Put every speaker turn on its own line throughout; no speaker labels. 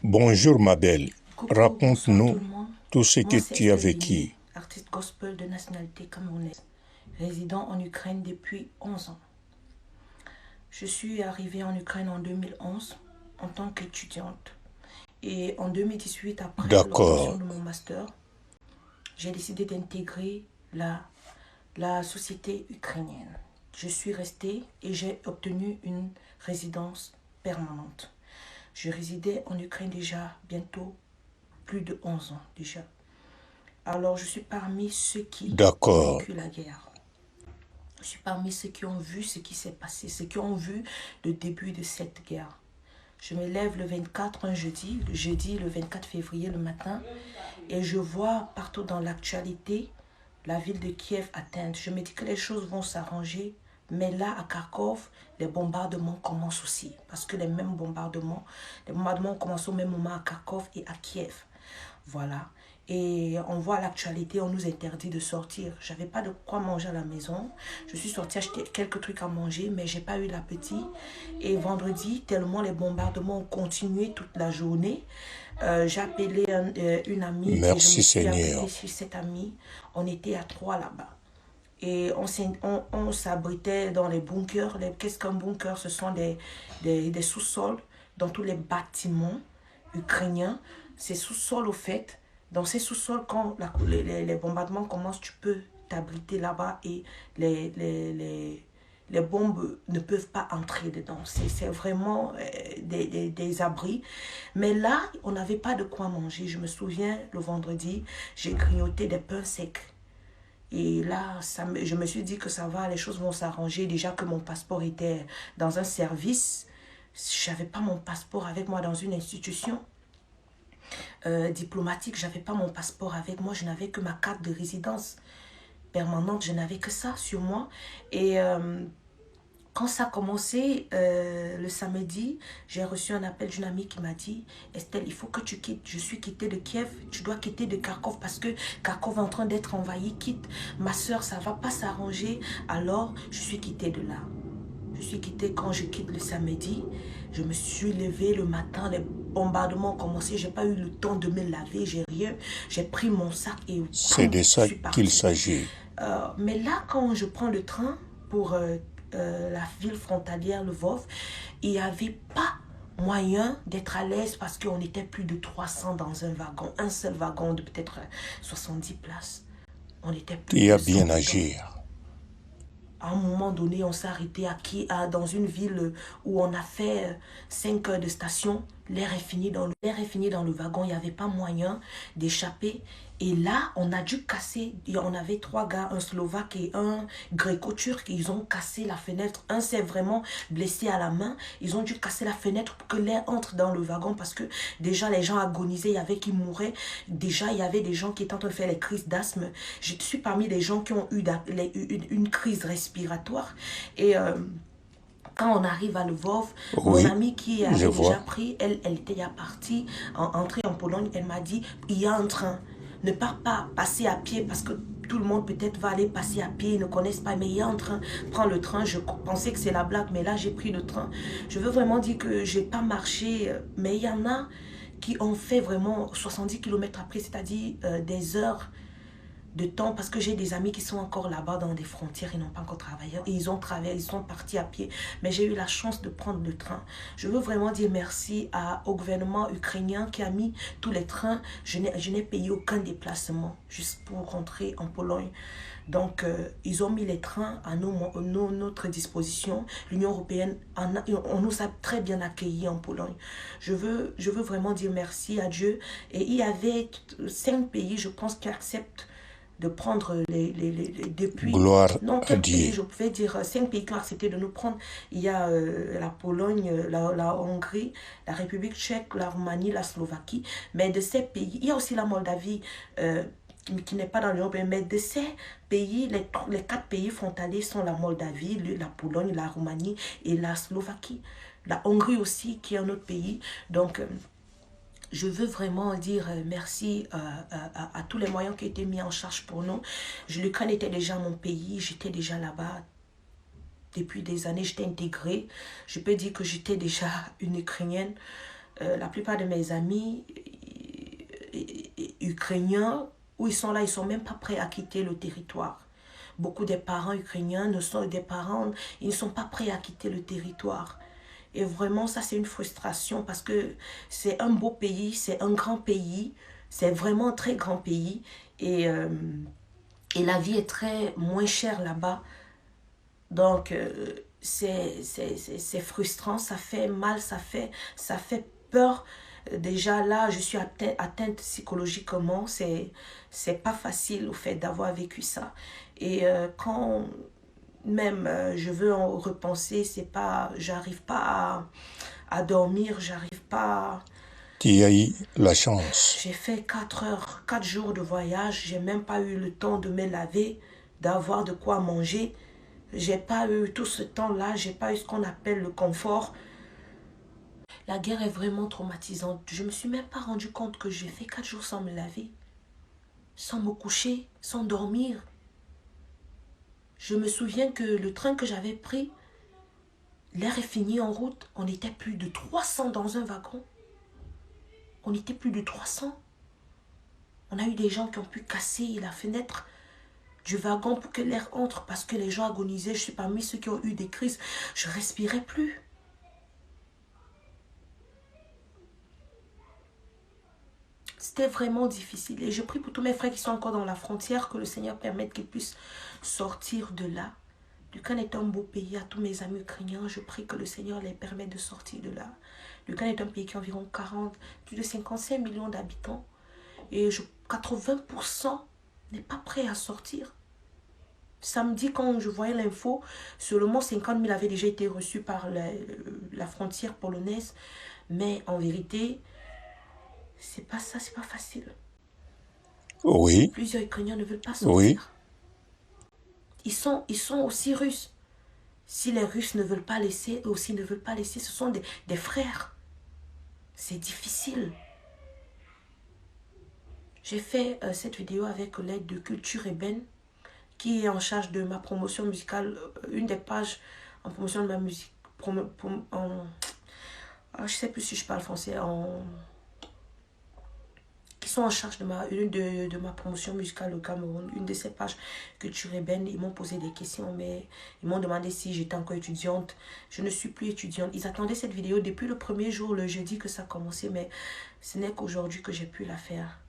Bonjour ma belle,
Coucou, bonsoir tout
raconte-nous
le monde.
tout ce
Moi,
que
c'est
tu as
Estelle Béni,
vécu.
artiste gospel de nationalité camerounaise, résident en Ukraine depuis 11 ans. Je suis arrivée en Ukraine en 2011 en tant qu'étudiante. Et en 2018, après l'obtention
D'accord,
de mon master, j'ai décidé d'intégrer la société ukrainienne. Je suis restée et j'ai obtenu une résidence permanente. Je résidais en Ukraine déjà bientôt plus de 11 ans déjà. Alors, je suis parmi ceux qui ont
d'accord.
vécu la guerre. Je suis parmi ceux qui ont vu ce qui s'est passé, ceux qui ont vu le début de cette guerre. Je me lève le 24, un jeudi, le 24 février le matin, et je vois partout dans l'actualité la ville de Kiev atteinte. Je me dis que les choses vont s'arranger, mais là, à Kharkov, les bombardements commencent aussi. Parce que les bombardements commencent au même moment à Kharkov et à Kiev. Voilà. Et on voit l'actualité, on nous interdit de sortir. J'avais pas de quoi manger à la maison. Je suis sortie acheter quelques trucs à manger, mais j'ai pas eu l'appétit. Et vendredi, tellement les bombardements ont continué toute la journée, j'ai appelé une amie et je me
Merci
suis abritée
Seigneur.
chez cette amie. On était à trois là-bas. Et on s'abritait dans les bunkers. Qu'est-ce qu'un bunker? Ce sont des sous-sols dans tous les bâtiments ukrainiens. Ces sous-sols, au fait, dans ces sous-sols, quand les bombardements commencent, tu peux t'abriter là-bas et les bombes ne peuvent pas entrer dedans. C'est vraiment des abris. Mais là, on n'avait pas de quoi manger. Je me souviens, le vendredi, j'ai grignoté des pains secs. Et là, je me suis dit que ça va, les choses vont s'arranger. Déjà que mon passeport était dans un service, je n'avais pas mon passeport avec moi dans une institution diplomatique. Je n'avais pas mon passeport avec moi, je n'avais que ma carte de résidence permanente. Je n'avais que ça sur moi. Et quand ça a commencé, le samedi, j'ai reçu un appel d'une amie qui m'a dit « Estelle, il faut que tu quittes. Je suis quittée de Kiev. Tu dois quitter de Kharkov parce que Kharkov est en train d'être envahi. Quitte. Ma soeur, ça ne va pas s'arranger. » Alors, je suis quittée de là. Je suis quittée quand je quitte le samedi. Je me suis levée le matin. Les bombardements ont commencé. Je n'ai pas eu le temps de me laver. J'ai rien. J'ai pris mon sac et
C'est de
je
ça
suis
qu'il
partie.
s'agit.
Mais là, quand je prends le train pour la ville frontalière, Lvov, il n'y avait pas moyen d'être à l'aise parce qu'on était plus de 300 dans un wagon, un seul wagon de peut-être 70 places. On était plus
Tu
de
as
100
bien
dedans.
agi.
À un moment donné, on s'est arrêté dans une ville où on a fait 5 heures de station. L'air est fini dans le wagon. Il n'y avait pas moyen d'échapper. Et là, on a dû casser. On avait trois gars, un Slovaque et un Gréco-Turc. Ils ont cassé la fenêtre. Un s'est vraiment blessé à la main. Ils ont dû casser la fenêtre pour que l'air entre dans le wagon parce que déjà les gens agonisaient. Il y avait qui mouraient. Déjà, il y avait des gens qui étaient en train de faire les crises d'asthme. Je suis parmi les gens qui ont eu une crise respiratoire. Et quand on arrive à Lvov, mon
Oui,
amie qui
je
avait déjà
vois.
pris, elle était déjà partie, entrée en Pologne, elle m'a dit, il y a un train, ne pars pas passer à pied parce que tout le monde peut-être va aller passer à pied, ils ne connaissent pas, mais il y a un train, prends le train. Je pensais que c'est la blague, mais là j'ai pris le train. Je veux vraiment dire que j'ai pas marché, mais il y en a qui ont fait vraiment 70 km après, c'est-à-dire des heures de temps parce que j'ai des amis qui sont encore là-bas dans des frontières, ils n'ont pas encore travaillé et ils ont travaillé, ils sont partis à pied, mais j'ai eu la chance de prendre le train. Je veux vraiment dire merci au gouvernement ukrainien qui a mis tous les trains. Je n'ai payé aucun déplacement juste pour rentrer en Pologne. Donc, ils ont mis les trains à notre disposition. L'Union européenne, on nous a très bien accueillis en Pologne. Je veux vraiment dire merci à Dieu. Et il y avait 5 pays, je pense, qui acceptent de prendre depuis,
Gloire
non,
à
quel pays,
Dieu.
je pouvais dire 5 pays qui ont accepté de nous prendre. Il y a la Pologne, la Hongrie, la République tchèque, la Roumanie, la Slovaquie. Mais de ces pays, il y a aussi la Moldavie qui n'est pas dans l'Union européenne, mais de ces pays, les 4 pays frontaliers sont la Moldavie, la Pologne, la Roumanie et la Slovaquie. La Hongrie aussi, qui est un autre pays. Donc, je veux vraiment dire merci à tous les moyens qui ont été mis en charge pour nous. L'Ukraine était déjà mon pays, j'étais déjà là-bas depuis des années, j'étais intégrée. Je peux dire que j'étais déjà une Ukrainienne. La plupart de mes amis ukrainiens, où ils sont là, ils ne sont même pas prêts à quitter le territoire. Beaucoup des parents ukrainiens ils ne sont pas prêts à quitter le territoire. Et vraiment, ça, c'est une frustration parce que c'est un beau pays, c'est un grand pays, c'est vraiment un très grand pays. Et la vie est très moins chère là-bas. Donc, c'est frustrant, ça fait mal, ça fait peur. Déjà là, je suis atteinte psychologiquement. C'est pas facile au fait d'avoir vécu ça. Et quand même je veux en repenser, c'est pas, j'arrive pas à dormir, j'arrive pas.
Tu as eu la chance.
J'ai fait 4 jours de voyage, j'ai même pas eu le temps de me laver, d'avoir de quoi manger. J'ai pas eu tout ce temps-là, j'ai pas eu ce qu'on appelle le confort. La guerre est vraiment traumatisante. Je me suis même pas rendu compte que j'ai fait 4 jours sans me laver, sans me coucher, sans dormir. Je me souviens que le train que j'avais pris, l'air est fini en route. On était plus de 300 dans un wagon. On était plus de 300. On a eu des gens qui ont pu casser la fenêtre du wagon pour que l'air entre parce que les gens agonisaient. Je suis parmi ceux qui ont eu des crises. Je ne respirais plus. C'était vraiment difficile. Et je prie pour tous mes frères qui sont encore dans la frontière, que le Seigneur permette qu'ils puissent sortir de là. L'Ukraine est un beau pays. À tous mes amis ukrainiens, je prie que le Seigneur les permette de sortir de là. L'Ukraine est un pays qui a environ plus de 55 millions d'habitants. Et 80% n'est pas prêt à sortir. Samedi, quand je voyais l'info, seulement 50 000 avaient déjà été reçus par la frontière polonaise. Mais en vérité, c'est pas ça, c'est pas facile.
Oui,
Plusieurs Ukrainiens ne veulent pas
oui.
sortir. Ils sont aussi Russes. Si les Russes ne veulent pas laisser, eux aussi ne veulent pas laisser. Ce sont des frères. C'est difficile. J'ai fait cette vidéo avec l'aide de Culture Eben, qui est en charge de ma promotion musicale, une des pages en promotion de ma musique. Je ne sais plus si je parle français. Qui sont en charge de ma promotion musicale au Cameroun. Une de ces pages Culture Eben, ils m'ont posé des questions, mais ils m'ont demandé si j'étais encore étudiante. Je ne suis plus étudiante. Ils attendaient cette vidéo depuis le premier jour, le jeudi que ça a commencé, mais ce n'est qu'aujourd'hui que j'ai pu la faire.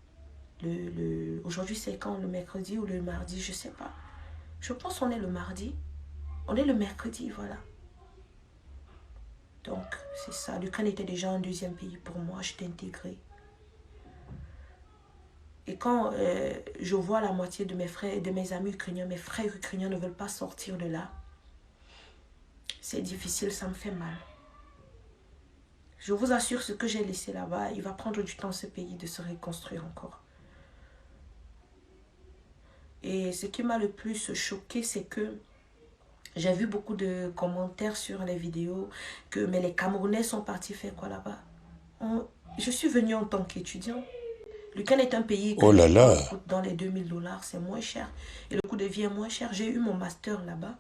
Aujourd'hui, c'est quand? Le mercredi ou le mardi? Je ne sais pas. Je pense qu'on est le mardi. On est le mercredi, voilà. Donc, c'est ça. L'Ukraine était déjà un deuxième pays pour moi. J'étais intégrée. Et quand je vois la moitié de mes frères et de mes amis ukrainiens, mes frères ukrainiens ne veulent pas sortir de là, c'est difficile, ça me fait mal. Je vous assure, ce que j'ai laissé là-bas, il va prendre du temps ce pays de se reconstruire encore. Et ce qui m'a le plus choqué, c'est que j'ai vu beaucoup de commentaires sur les vidéos que mais les Camerounais sont partis faire quoi là-bas. Je suis venue en tant qu'étudiant. L'Ukraine est un pays
Oh là là.
qui coûte dans les 2000 $, c'est moins cher. Et le coût de vie est moins cher. J'ai eu mon master là-bas.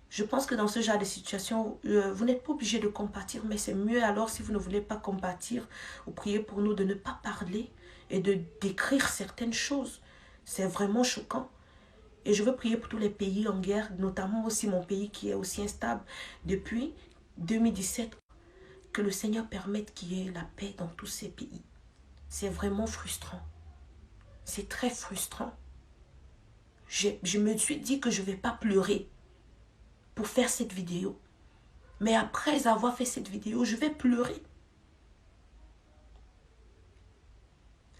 Je pense que dans ce genre de situation, vous n'êtes pas obligé de compatir, mais c'est mieux alors si vous ne voulez pas compatir, ou priez pour nous de ne pas parler et de décrire certaines choses. C'est vraiment choquant. Et je veux prier pour tous les pays en guerre, notamment aussi mon pays qui est aussi instable depuis 2017. Que le Seigneur permette qu'il y ait la paix dans tous ces pays. C'est vraiment frustrant. C'est très frustrant. Je me suis dit que je ne vais pas pleurer pour faire cette vidéo. Mais après avoir fait cette vidéo, je vais pleurer.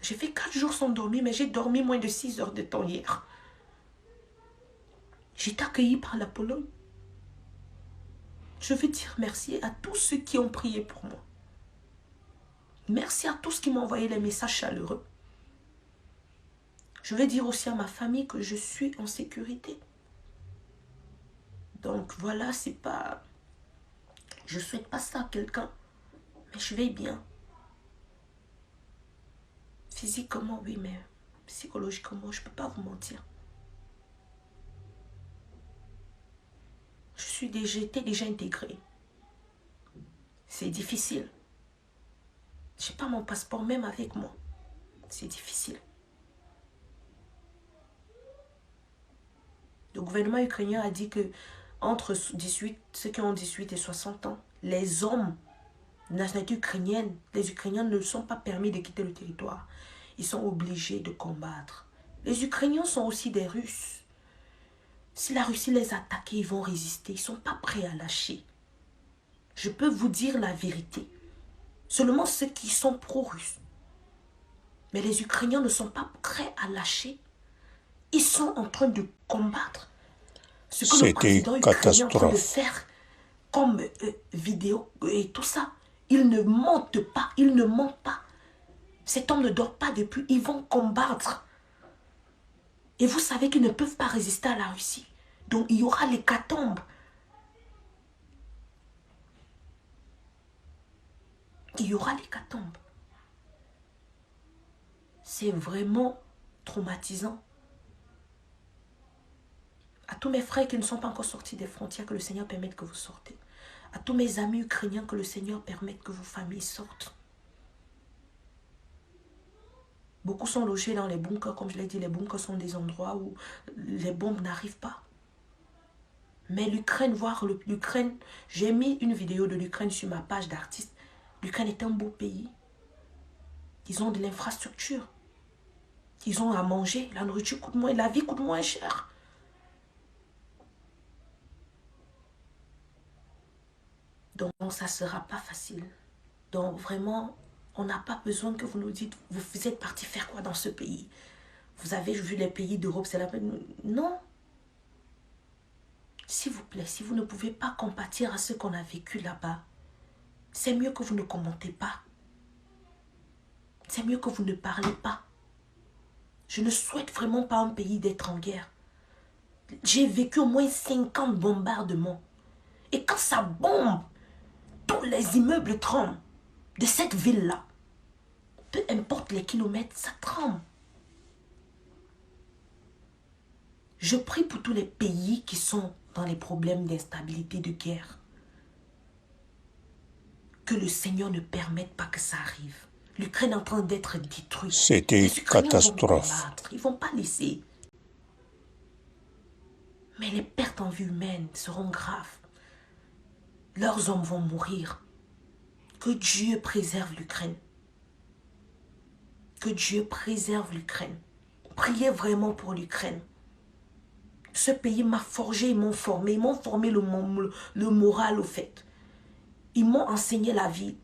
J'ai fait 4 jours sans dormir, mais j'ai dormi moins de 6 heures de temps hier. J'ai été accueillie par la Pologne. Je veux dire merci à tous ceux qui ont prié pour moi. Merci à tous qui m'ont envoyé les messages chaleureux. Je veux dire aussi à ma famille que je suis en sécurité. Donc voilà, c'est pas... Je ne souhaite pas ça à quelqu'un, mais je vais bien. Physiquement, oui, mais psychologiquement, je ne peux pas vous mentir. J'étais déjà intégrée. C'est difficile. Je n'ai pas mon passeport même avec moi. C'est difficile. Le gouvernement ukrainien a dit que entre 18, ceux qui ont 18 et 60 ans, les hommes de nationalité ukrainienne, les Ukrainiens ne sont pas permis de quitter le territoire. Ils sont obligés de combattre. Les Ukrainiens sont aussi des Russes. Si la Russie les attaque, ils vont résister. Ils ne sont pas prêts à lâcher. Je peux vous dire la vérité. Seulement ceux qui sont pro-russes. Mais les Ukrainiens ne sont pas prêts à lâcher. Ils sont en train de combattre. Ce que le président ukrainien est en train de faire comme vidéo et tout ça. Il ne monte pas. Il ne ment pas. Cet homme ne dort pas depuis. Ils vont combattre. Et vous savez qu'ils ne peuvent pas résister à la Russie. Donc il y aura l'hécatombe. Il y aura l'hécatombe. C'est vraiment traumatisant. À tous mes frères qui ne sont pas encore sortis des frontières, que le Seigneur permette que vous sortez. À tous mes amis ukrainiens, que le Seigneur permette que vos familles sortent. Beaucoup sont logés dans les bunkers. Comme je l'ai dit, les bunkers sont des endroits où les bombes n'arrivent pas. Mais l'Ukraine, voir l'Ukraine, j'ai mis une vidéo de l'Ukraine sur ma page d'artiste. L'Ukraine est un beau pays. Ils ont de l'infrastructure. Ils ont à manger. La nourriture coûte moins, la vie coûte moins cher. Donc ça ne sera pas facile. Donc vraiment, on n'a pas besoin que vous nous dites, vous êtes parti faire quoi dans ce pays? Vous avez vu les pays d'Europe, c'est la peine. Non. S'il vous plaît, si vous ne pouvez pas compatir à ce qu'on a vécu là-bas, c'est mieux que vous ne commentez pas. C'est mieux que vous ne parlez pas. Je ne souhaite vraiment pas un pays d'être en guerre. J'ai vécu au moins 50 bombardements. Et quand ça bombe, tous les immeubles tremblent de cette ville-là. Peu importe les kilomètres, ça tremble. Je prie pour tous les pays qui sont dans les problèmes d'instabilité, de guerre. Que le Seigneur ne permette pas que ça arrive. L'Ukraine est en train d'être détruite.
C'était une catastrophe.
Ils ne vont pas laisser. Mais les pertes en vie humaine seront graves. Leurs hommes vont mourir. Que Dieu préserve l'Ukraine. Que Dieu préserve l'Ukraine. Priez vraiment pour l'Ukraine. Ce pays m'a forgé, ils m'ont formé le moral au fait. Ils m'ont enseigné la vie.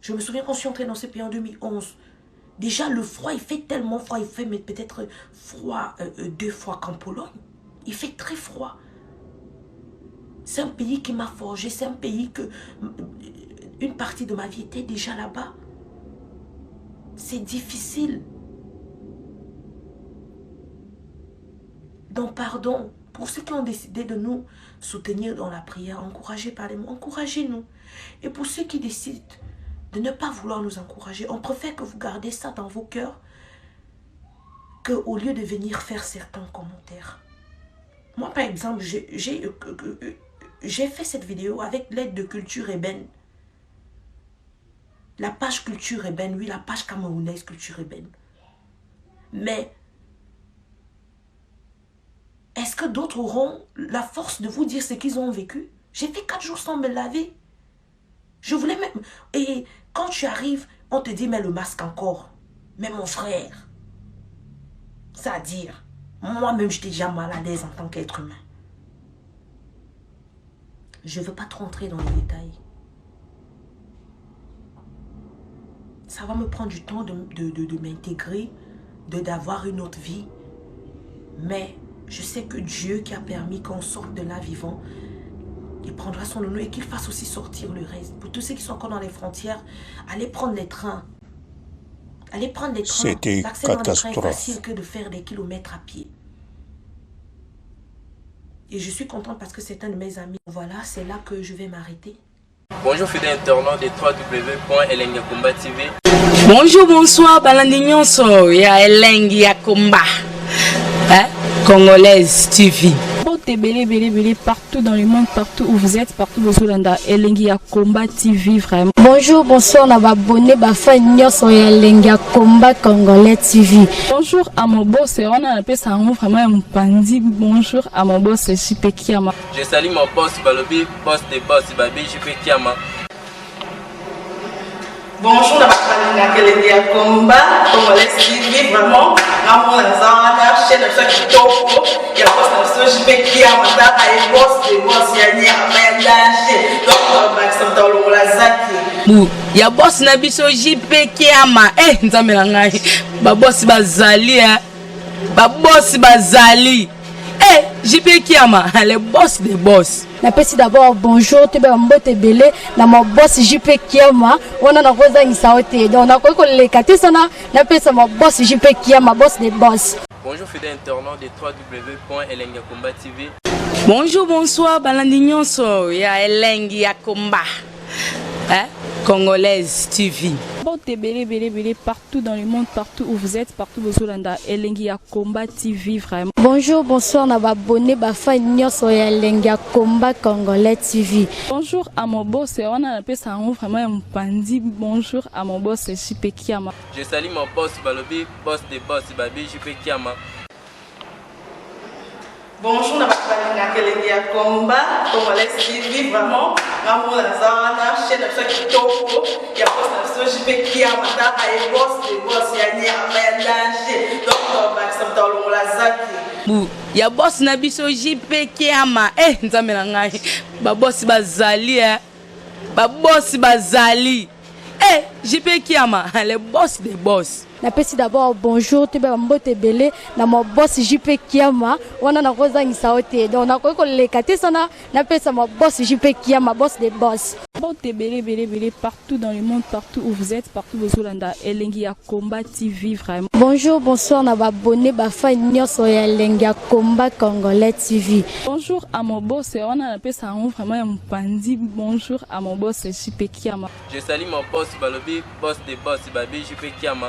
Je me souviens quand je suis entrée dans ce pays en 2011. Déjà le froid, il fait tellement froid, il fait peut-être froid 2 fois qu'en Pologne. Il fait très froid. C'est un pays qui m'a forgé, c'est un pays que une partie de ma vie était déjà là-bas. C'est difficile. Donc pardon, pour ceux qui ont décidé de nous soutenir dans la prière, encouragez par les mots, encouragez-nous. Et pour ceux qui décident de ne pas vouloir nous encourager, on préfère que vous gardez ça dans vos cœurs qu'au lieu de venir faire certains commentaires. Moi par exemple, j'ai fait cette vidéo avec l'aide de Culture Ébène. La page Culture Ébène, oui, la page camerounaise Culture Ébène. Mais est-ce que d'autres auront la force de vous dire ce qu'ils ont vécu? J'ai fait 4 jours sans me laver. Je voulais même... Et quand tu arrives, on te dit, mets le masque encore. Mais mon frère, c'est-à-dire, moi-même, j'étais déjà mal à l'aise en tant qu'être humain. Je ne veux pas trop entrer dans les détails. Ça va me prendre du temps de m'intégrer, d'avoir une autre vie. Mais je sais que Dieu qui a permis qu'on sorte de là vivant, il prendra son honneur et qu'il fasse aussi sortir le reste. Pour tous ceux qui sont encore dans les frontières, allez prendre les trains. Allez prendre les trains.
C'était
l'accès dans les trains est
catastrophe.
facile que de faire des kilomètres à pied. Et je suis contente parce que c'est un de mes amis. Voilà, c'est là que je vais m'arrêter.
Bonjour fidèles internautes de www.elengakomba.tv.
Bonjour, bonsoir, balandignon so, ya Elengi Yakomba, Congolaise TV. Belé, partout dans le monde, partout où vous êtes, partout où vous êtes, Elengi ya Combat TV, vraiment.
Bonjour, bonsoir, on va abonner à Nyos Elengi ya Combat Congolais TV.
Bonjour à mon boss, on a appelé ça vraiment un pandi. Bonjour à mon boss, JP Kiama.
Je salue mon boss Balobi, boss des boss, Babi, JP Kiama.
Bonjour, la Elengi ya Combat Congolais TV, vraiment. Nous avons la chaîne de chaque topo. Il y a boss de JP Kiama, il boss des boss, il y a un danger. Donc, on va s'entendre la zaki.
Ya boss na biso JP Kiama. Nzambe na ngai. Ba boss bazali ba boss bazali. JP Kiama, le boss des boss.
Napesi d'abord bonjour, te ba mbote belé na mon boss JP Kiama. On a na roza ngisaote. Donc na ko le kati sana napesa mon boss JP Kiama, boss des boss.
Bonjour fidèles internautes de www.Elengi ya Combat TV.
Bonjour, bonsoir, balandinyon so ya Elengi ya Combat. Congolaise TV. Belé, partout dans le monde, partout où vous êtes, partout où vous êtes, Elengi ya Combat TV, vraiment.
Bonjour, bonsoir, on va abonner à Nyos Elengi ya Combat Congolais TV.
Bonjour à mon boss, on a appelé ça vraiment un pandi. Bonjour à mon boss, JP Kiama.
Je salue mon boss Balobi, boss des boss, Babi, JP Kiama.
Bonjour, la Elengi ya Combat Congolais TV, vraiment. Nous avons la chaîne de chaque topo. Il y a boss de JP Kiama, il boss des boss, il y a un danger. Donc, on va s'entendre la zaki.
Ya boss na biso JP Kiama. Nzambe na ngai. Ba boss bazali ba boss bazali. JP Kiama, le boss des boss.
Napesi d'abord bonjour, te ba mbote belé na mon boss JP Kiama. On a na roza ngisaote. Donc na ko le kati sana napesa mon boss JP Kiama, boss des boss.
Belé, partout dans le monde, partout où vous êtes, partout où vous êtes, Elengi ya Combat TV, vraiment.
Bonjour, bonsoir, on va abonner à Nyos Elengi ya Combat Congolais TV.
Bonjour à mon boss, on a appelé ça vraiment un pandi. Bonjour à mon boss, JP Kiama.
Je salue mon boss Balobi, boss des boss, Babi, JP Kiama.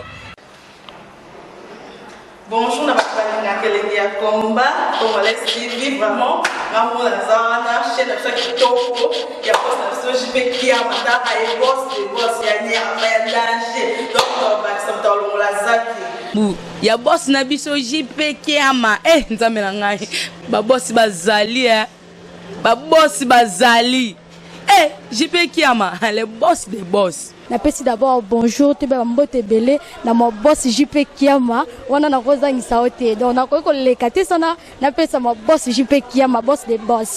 Bonjour, la Elengi ya Combat Congolais TV, vraiment. Nous avons la chaîne de chaque topo. Il y a boss de JP Kiama, il boss des boss, il y a un danger. Donc, on va s'entendre la zaki.
Ya boss na biso JP Kiama. Nzambe na ngai. Ba boss bazali ba boss bazali. JP Kiama, le boss des boss.
Napesi d'abord bonjour, te ba mbote belé na mon boss JP Kiama. On a na roza ngisaote. Donc na ko le kati sana napesa mon boss JP Kiama, boss des boss.